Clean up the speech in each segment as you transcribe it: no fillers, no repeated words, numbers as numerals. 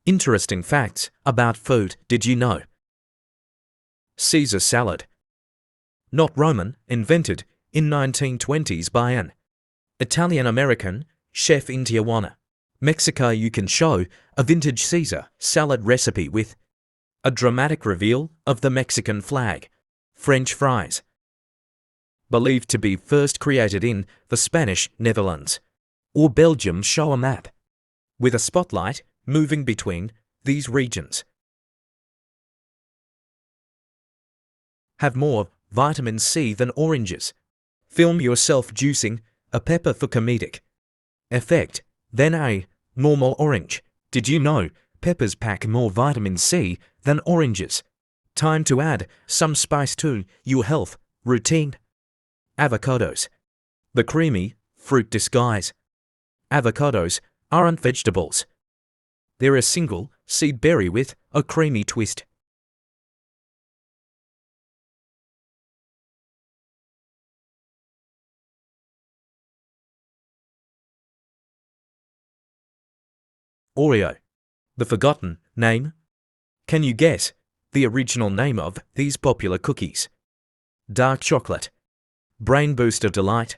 Interesting facts about food. Did you know? Caesar salad. Not Roman, invented in 1920s by an Italian-American chef in Tijuana, Mexico. You can show a vintage Caesar salad recipe with a dramatic reveal of the Mexican flag. French fries. Believed to be first created in the Spanish Netherlands or Belgium. Show a map with a spotlight moving between these regions. Have more vitamin C than oranges. Film yourself juicing a pepper for comedic effect than a normal orange. Did you know peppers pack more vitamin C than oranges? Time to add some spice to your health routine. Avocados. The creamy fruit disguise. Avocados aren't vegetables. They're a single seed berry with a creamy twist. Oreo. The forgotten name? Can you guess the original name of these popular cookies? Dark chocolate. Brain booster delight.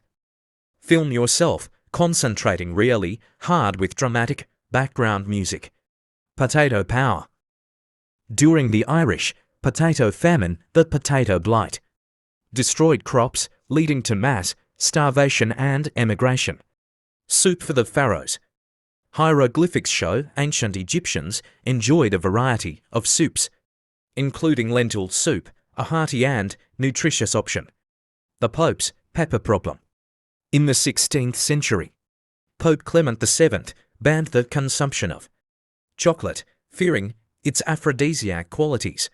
Film yourself concentrating really hard with dramatic background music. Potato power. During the Irish potato famine, the potato blight destroyed crops, leading to mass starvation and emigration. Soup for the pharaohs. Hieroglyphics show ancient Egyptians enjoyed a variety of soups, including lentil soup, a hearty and nutritious option. The Pope's pepper problem. In the 16th century, Pope Clement VII banned the consumption of chocolate, fearing its aphrodisiac qualities.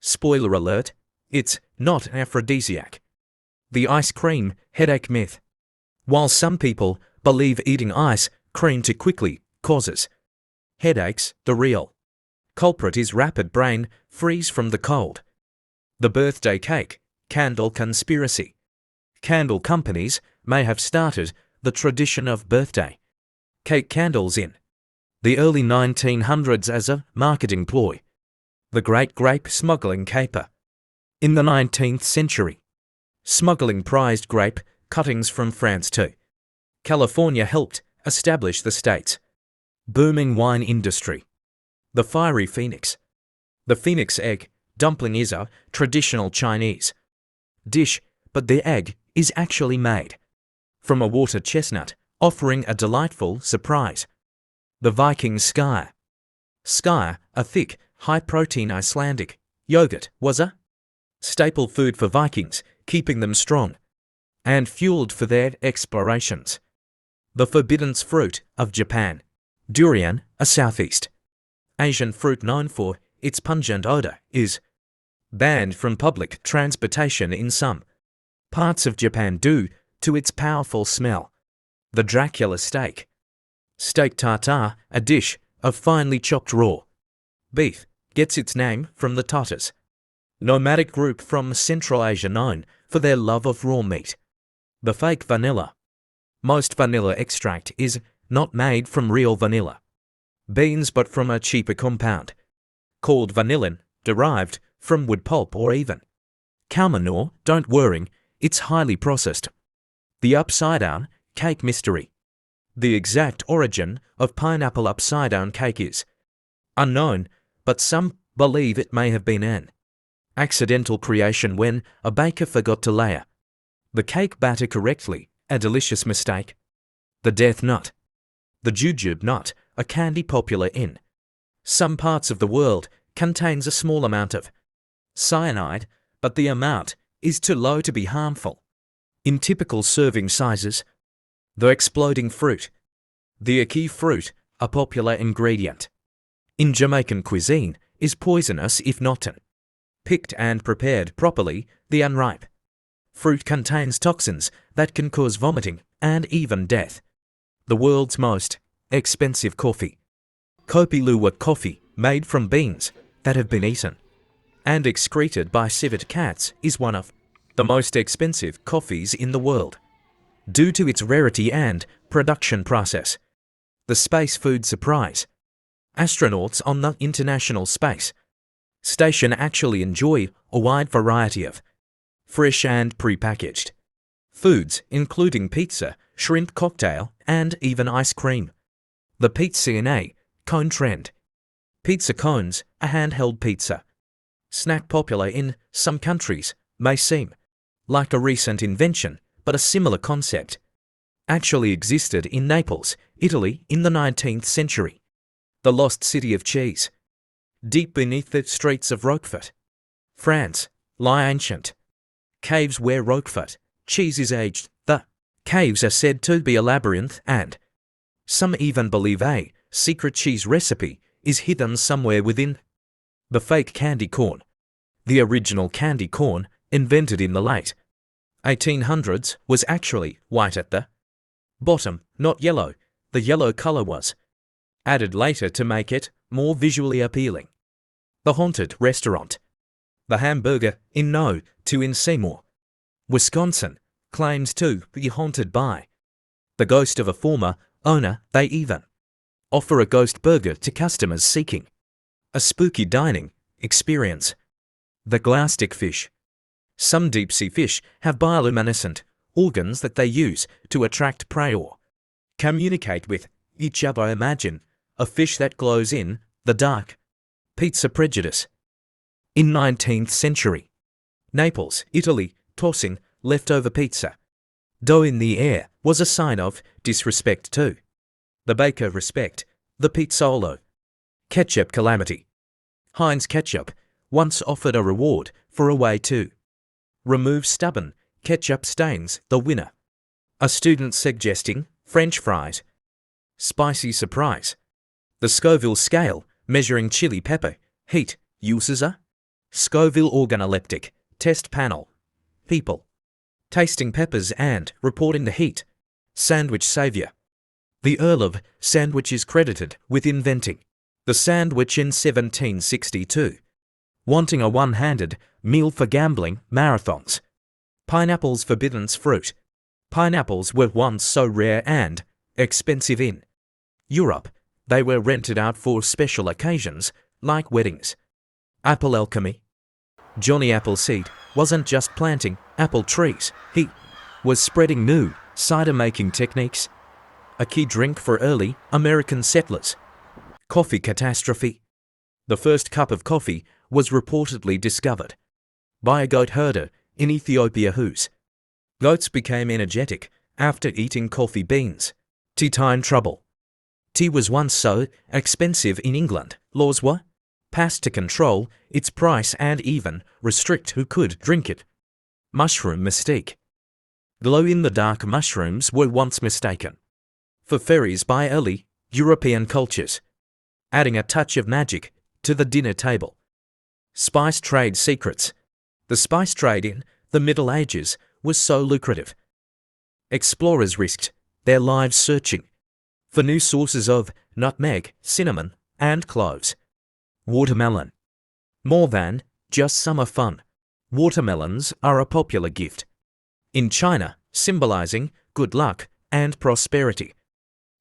Spoiler alert, it's not aphrodisiac. The ice cream headache myth. While some people believe eating ice cream too quickly causes headaches, the real culprit is rapid brain freeze from the cold. The birthday cake candle conspiracy. Candle companies may have started the tradition of birthday cake candles in the early 1900s as a marketing ploy. The Great Grape Smuggling caper. In the 19th century, smuggling prized grape cuttings from France to California helped establish the state's booming wine industry. The fiery phoenix. The phoenix egg dumpling is a traditional Chinese dish, but the egg is actually made from a water chestnut, offering a delightful surprise. The Viking skyr. Skyr, a thick, high-protein Icelandic yogurt, was a staple food for Vikings, keeping them strong and fueled for their explorations. The forbidden fruit of Japan. Durian, a Southeast Asian fruit known for its pungent odor, is banned from public transportation in some parts of Japan due to its powerful smell. The Dracula steak. Steak tartare, a dish of finely chopped raw beef, gets its name from the Tatars, nomadic group from Central Asia known for their love of raw meat. The fake vanilla. Most vanilla extract is not made from real vanilla beans but from a cheaper compound called vanillin, derived from wood pulp or even cow manure. Don't worry, it's highly processed. The upside-down cake mystery. The exact origin of pineapple upside-down cake is unknown, but some believe it may have been an accidental creation when a baker forgot to layer the cake batter correctly, a delicious mistake. The death nut. The jujube nut, a candy popular in some parts of the world, contains a small amount of cyanide, but the amount is too low to be harmful. In typical serving sizes. The exploding fruit. The ackee fruit, a popular ingredient in Jamaican cuisine, is poisonous if not picked and prepared properly. The unripe fruit contains toxins that can cause vomiting and even death. The world's most expensive coffee. Kopi Luwak coffee, made from beans that have been eaten and excreted by civet cats, is one of the most expensive coffees in the world due to its rarity and production process. The space food surprise. Astronauts on the International Space Station actually enjoy a wide variety of fresh and pre-packaged foods, including pizza, shrimp cocktail, and even ice cream. The pizza in a cone trend. Pizza cones, a handheld pizza snack popular in some countries, may seem like a recent invention, but a similar concept actually existed in Naples, Italy in the 19th century. The lost city of cheese. Deep beneath the streets of Roquefort, France, lie ancient caves where Roquefort cheese is aged. The caves are said to be a labyrinth, and some even believe a secret cheese recipe is hidden somewhere within. The fake candy corn. The original candy corn, invented in the late 1800s, was actually white at the bottom, not yellow. The yellow color was added later to make it more visually appealing. The haunted restaurant. The hamburger in in Seymour, Wisconsin, claims to be haunted by the ghost of a former owner. They even offer a ghost burger to customers seeking a spooky dining experience. The glassstick fish. Some deep-sea fish have bioluminescent organs that they use to attract prey or communicate with each other. Imagine a fish that glows in the dark. Pizza prejudice. In 19th century, Naples, Italy, tossing leftover pizza dough in the air was a sign of disrespect to the baker. Respect. The pizzaiolo. Ketchup calamity. Heinz ketchup once offered a reward for a way to remove stubborn ketchup stains. The winner. A student suggesting French fries. Spicy surprise. The Scoville scale, measuring chili pepper heat, uses a Scoville organoleptic test panel. People tasting peppers and reporting the heat. Sandwich savior. The Earl of Sandwich is credited with inventing the sandwich in 1762, wanting a one-handed meal for gambling marathons. Pineapples forbidden fruit. Pineapples were once so rare and expensive in Europe, they were rented out for special occasions like weddings. Apple alchemy. Johnny Appleseed wasn't just planting apple trees, he was spreading new cider-making techniques. A key drink for early American settlers. Coffee catastrophe. The first cup of coffee was reportedly discovered by a goat herder in Ethiopia whose goats became energetic after eating coffee beans. Tea time trouble. Tea was once so expensive in England, laws were passed to control its price and even restrict who could drink it. Mushroom mystique. Glow-in-the-dark mushrooms were once mistaken for fairies by early European cultures, adding a touch of magic to the dinner table. Spice trade secrets. The spice trade in the Middle Ages was so lucrative. Explorers risked their lives searching for new sources of nutmeg, cinnamon, and cloves. Watermelon. More than just summer fun, watermelons are a popular gift in China, symbolizing good luck and prosperity.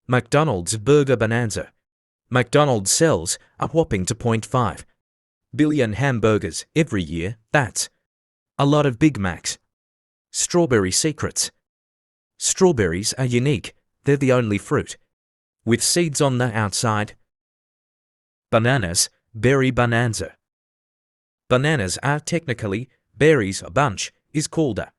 McDonald's burger bonanza. McDonald's sells a whopping 2.5 billion hamburgers every year. That's a lot of Big Macs. Strawberry secrets. Strawberries are unique. They're the only fruit with seeds on the outside. Bananas, berry bonanza. Bananas are technically berries. A bunch is called a